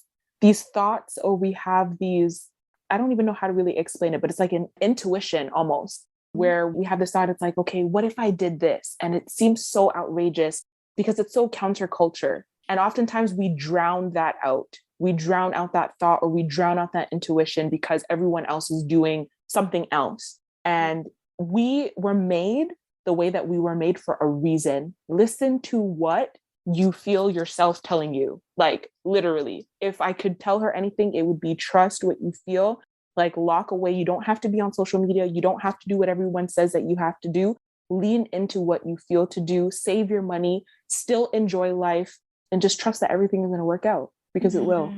B: these thoughts, or we have these, I don't even know how to really explain it, but it's like an intuition almost, where we have this thought. It's like, okay, what if I did this? And it seems so outrageous because it's so counterculture. And oftentimes we drown that out. We drown out that thought, or we drown out that intuition because everyone else is doing something else. And we were made the way that we were made for a reason. Listen to what you feel yourself telling you. Like literally, if I could tell her anything, it would be trust what you feel. Like lock away. You don't have to be on social media. You don't have to do what everyone says that you have to do. Lean into what you feel to do. Save your money. Still enjoy life, and just trust that everything is going to work out, because it will.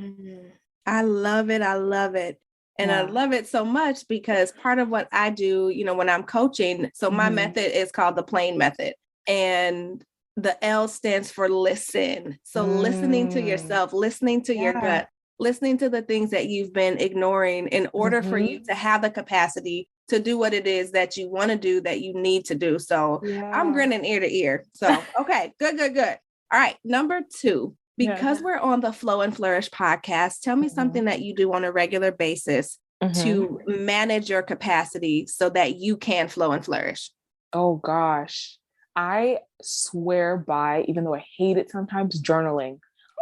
A: I love it. I love it. And I love it so much because part of what I do, when I'm coaching, so my method is called the PLANE method, and the L stands for listen. So listening to yourself, listening to your gut, listening to the things that you've been ignoring in order for you to have the capacity to do what it is that you want to do, that you need to do. So I'm grinning ear to ear. So, okay, good. All right. Number 2. Because we're on the Flow and Flourish podcast, tell me something that you do on a regular basis to manage your capacity so that you can flow and flourish.
B: Oh gosh, I swear by, even though I hate it sometimes, journaling.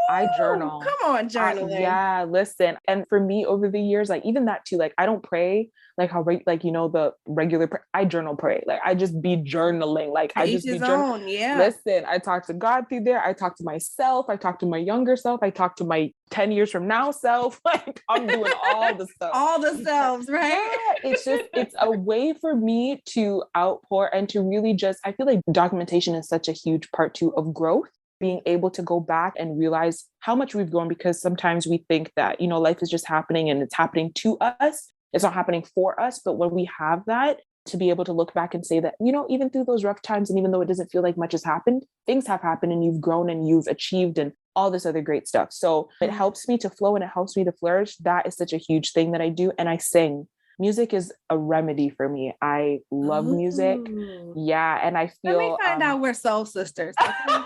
B: I
A: Ooh,
B: journal.
A: come on, journaling.
B: Yeah, listen. And for me over the years, like even that too, like I don't pray like how, like, the regular, I journal pray. Like I just be journaling. Like
A: To
B: I
A: each
B: just be
A: his
B: journal.
A: own. Yeah.
B: Listen, I talk to God through there. I talk to myself. I talk to my younger self. I talk to my 10 years from now self. Like I'm doing all the stuff.
A: All the selves, right?
B: Yeah, it's a way for me to outpour and to really just, I feel like documentation is such a huge part too of growth, being able to go back and realize how much we've grown, because sometimes we think that, life is just happening and it's happening to us. It's not happening for us. But when we have that, to be able to look back and say that, even through those rough times, and even though it doesn't feel like much has happened, things have happened and you've grown and you've achieved and all this other great stuff. So it helps me to flow and it helps me to flourish. That is such a huge thing that I do. And I sing. Music is a remedy for me. I love music.
A: Ooh.
B: Yeah. And I
A: Let me
B: feel
A: find out we're soul sisters. Okay?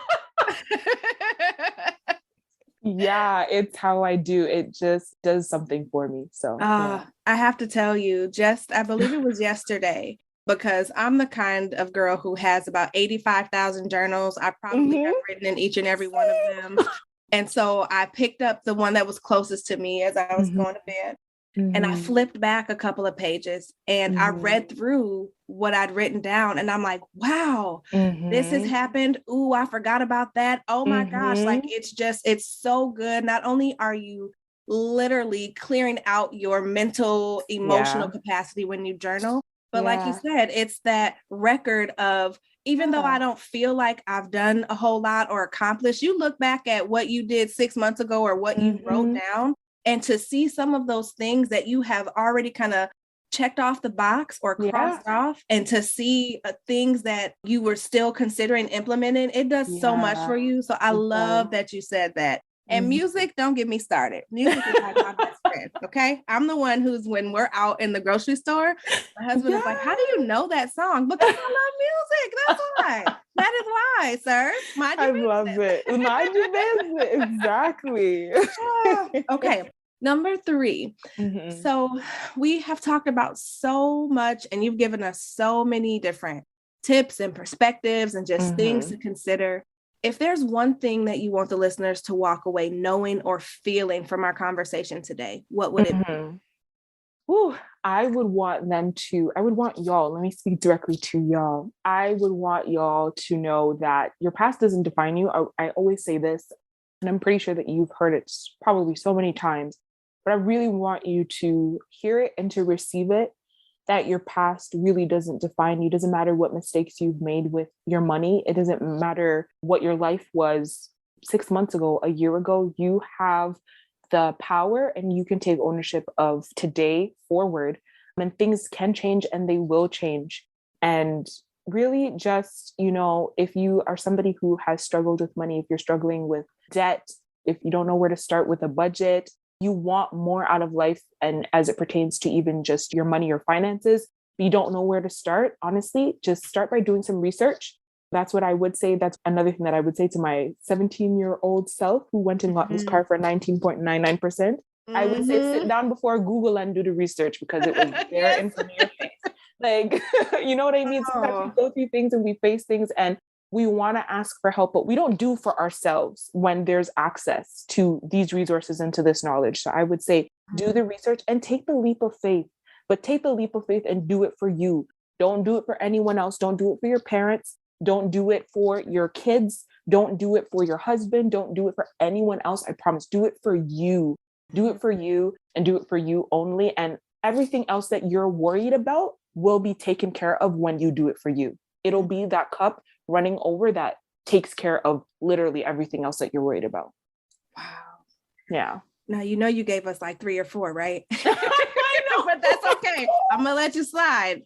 B: yeah, it's how I do. It just does something for me. So yeah.
A: I have to tell you, I believe it was yesterday, because I'm the kind of girl who has about 85,000 journals. I probably have written in each and every one of them. And so I picked up the one that was closest to me as I was going to bed. And I flipped back a couple of pages and I read through what I'd written down. And I'm like, wow, this has happened. Ooh, I forgot about that. Oh my gosh. Like, it's so good. Not only are you literally clearing out your mental, emotional capacity when you journal, but like you said, it's that record of, even though I don't feel like I've done a whole lot or accomplished, you look back at what you did 6 months ago or what you wrote down, and to see some of those things that you have already kind of checked off the box or crossed off, and to see things that you were still considering implementing, it does so much for you. So I love that you said that. And music, don't get me started. Music is like my best friend. Okay. I'm the one who's, when we're out in the grocery store, my husband is like, how do you know that song? Because I love music. That's why. That is why, sir. Mind your business.
B: Love it. Mind your business. Exactly.
A: Okay. Number 3. So we have talked about so much, and you've given us so many different tips and perspectives and just things to consider. If there's one thing that you want the listeners to walk away knowing or feeling from our conversation today, what would it be?
B: Ooh, I would want y'all, let me speak directly to y'all. I would want y'all to know that your past doesn't define you. I always say this, and I'm pretty sure that you've heard it probably so many times, but I really want you to hear it and to receive it, that your past really doesn't define you. It doesn't matter what mistakes you've made with your money. It doesn't matter what your life was 6 months ago, a year ago. You have the power and you can take ownership of today forward. And things can change and they will change. And really just, if you are somebody who has struggled with money, if you're struggling with debt, if you don't know where to start with a budget, you want more out of life, and as it pertains to even just your money or finances, but you don't know where to start, honestly, just start by doing some research. That's what I would say. That's another thing that I would say to my 17-year-old self who went and got this car for 19.99%. I would say sit down before Google and do the research, because it was there in front of your face. Like, you know what I mean? Sometimes we go through things and we face things and we want to ask for help, but we don't do for ourselves when there's access to these resources and to this knowledge. So I would say do the research and take the leap of faith, but take the leap of faith and do it for you. Don't do it for anyone else. Don't do it for your parents. Don't do it for your kids. Don't do it for your husband. Don't do it for anyone else. I promise. Do it for you. Do it for you and do it for you only. And everything else that you're worried about will be taken care of when you do it for you. It'll be that cup running over that takes care of literally everything else that you're worried about.
A: Wow.
B: Yeah.
A: Now, you gave us like 3 or 4, right? I know, but that's okay. I'm going to let you slide.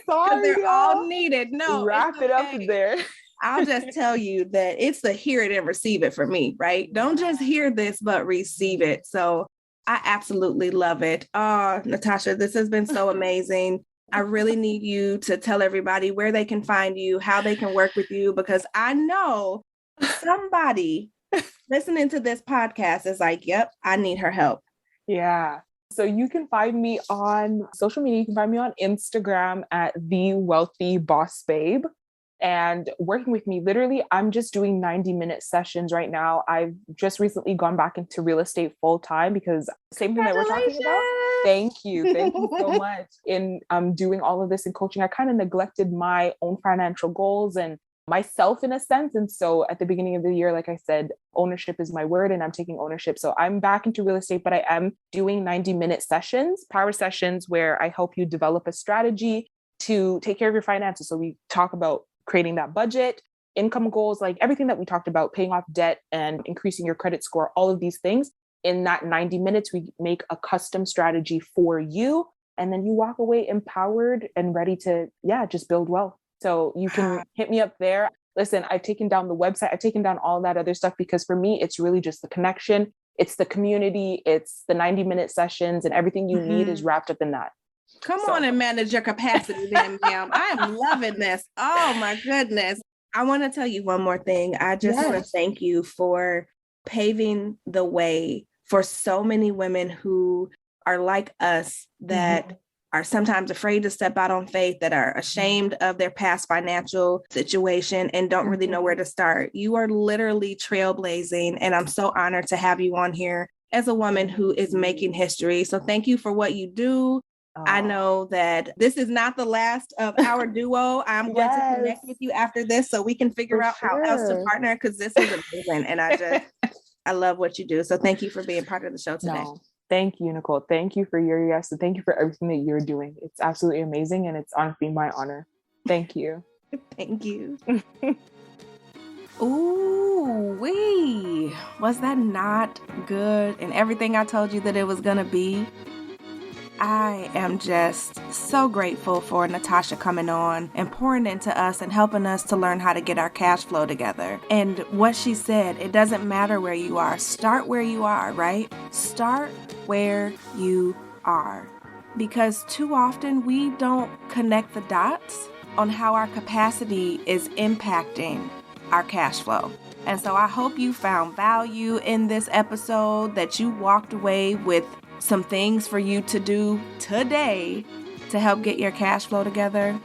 B: Sorry,
A: they're all needed. No,
B: wrap it up there.
A: I'll just tell you that it's the hear it and receive it for me, right? Don't just hear this, but receive it. So I absolutely love it. Oh, Natasha, this has been so amazing. I really need you to tell everybody where they can find you, how they can work with you, because I know somebody listening to this podcast is like, yep, I need her help.
B: Yeah. So you can find me on social media. You can find me on Instagram at The Wealthy Boss Babe. and working with me. Literally, I'm just doing 90-minute sessions right now. I've just recently gone back into real estate full time because same thing that we're talking about. Thank you. Thank you so much. In doing all of this in coaching, I kind of neglected my own financial goals and myself in a sense. And so at the beginning of the year, like I said, ownership is my word and I'm taking ownership. So I'm back into real estate, but I am doing 90-minute sessions, power sessions, where I help you develop a strategy to take care of your finances. So we talk about creating that budget, income goals, like everything that we talked about, paying off debt and increasing your credit score, all of these things. In that 90 minutes, we make a custom strategy for you. And then you walk away empowered and ready to, just build wealth. So you can hit me up there. Listen, I've taken down the website. I've taken down all that other stuff because for me, it's really just the connection. It's the community. It's the 90-minute sessions and everything you need is wrapped up in that.
A: Come on and manage your capacity then, ma'am. I am loving this. Oh my goodness. I want to tell you one more thing. I just want to thank you for paving the way for so many women who are like us that are sometimes afraid to step out on faith, that are ashamed of their past financial situation and don't really know where to start. You are literally trailblazing, and I'm so honored to have you on here as a woman who is making history. So thank you for what you do. I know that this is not the last of our duo. I'm going to connect with you after this so we can figure out how else to partner, because this is amazing. And I love what you do. So thank you for being part of the show today.
B: No. Thank you, Nicole. Thank you for your yes. And thank you for everything that you're doing. It's absolutely amazing. And it's honestly my honor. Thank you.
A: Thank you. Ooh, was that not good? And everything I told you that it was going to be. I am just so grateful for Natasha coming on and pouring into us and helping us to learn how to get our cash flow together. And what she said, it doesn't matter where you are. Start where you are, right? Start where you are. Because too often we don't connect the dots on how our capacity is impacting our cash flow. And so I hope you found value in this episode, that you walked away with some things for you to do today to help get your cash flow together,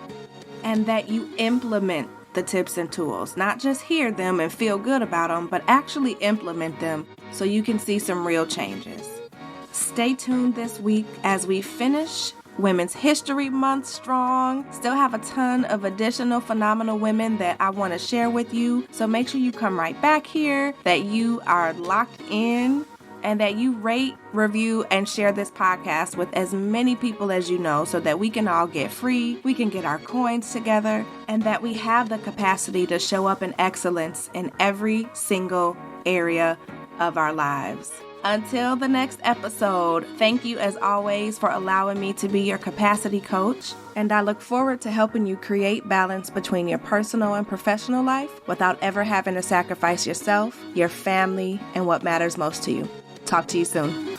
A: and that you implement the tips and tools, not just hear them and feel good about them, but actually implement them so you can see some real changes. Stay tuned this week as we finish Women's History Month strong. Still have a ton of additional phenomenal women that I want to share with you. So make sure you come right back here, that you are locked in, and that you rate, review, and share this podcast with as many people as you know so that we can all get free, we can get our coins together, and that we have the capacity to show up in excellence in every single area of our lives. Until the next episode, thank you as always for allowing me to be your capacity coach, and I look forward to helping you create balance between your personal and professional life without ever having to sacrifice yourself, your family, and what matters most to you. Talk to you soon.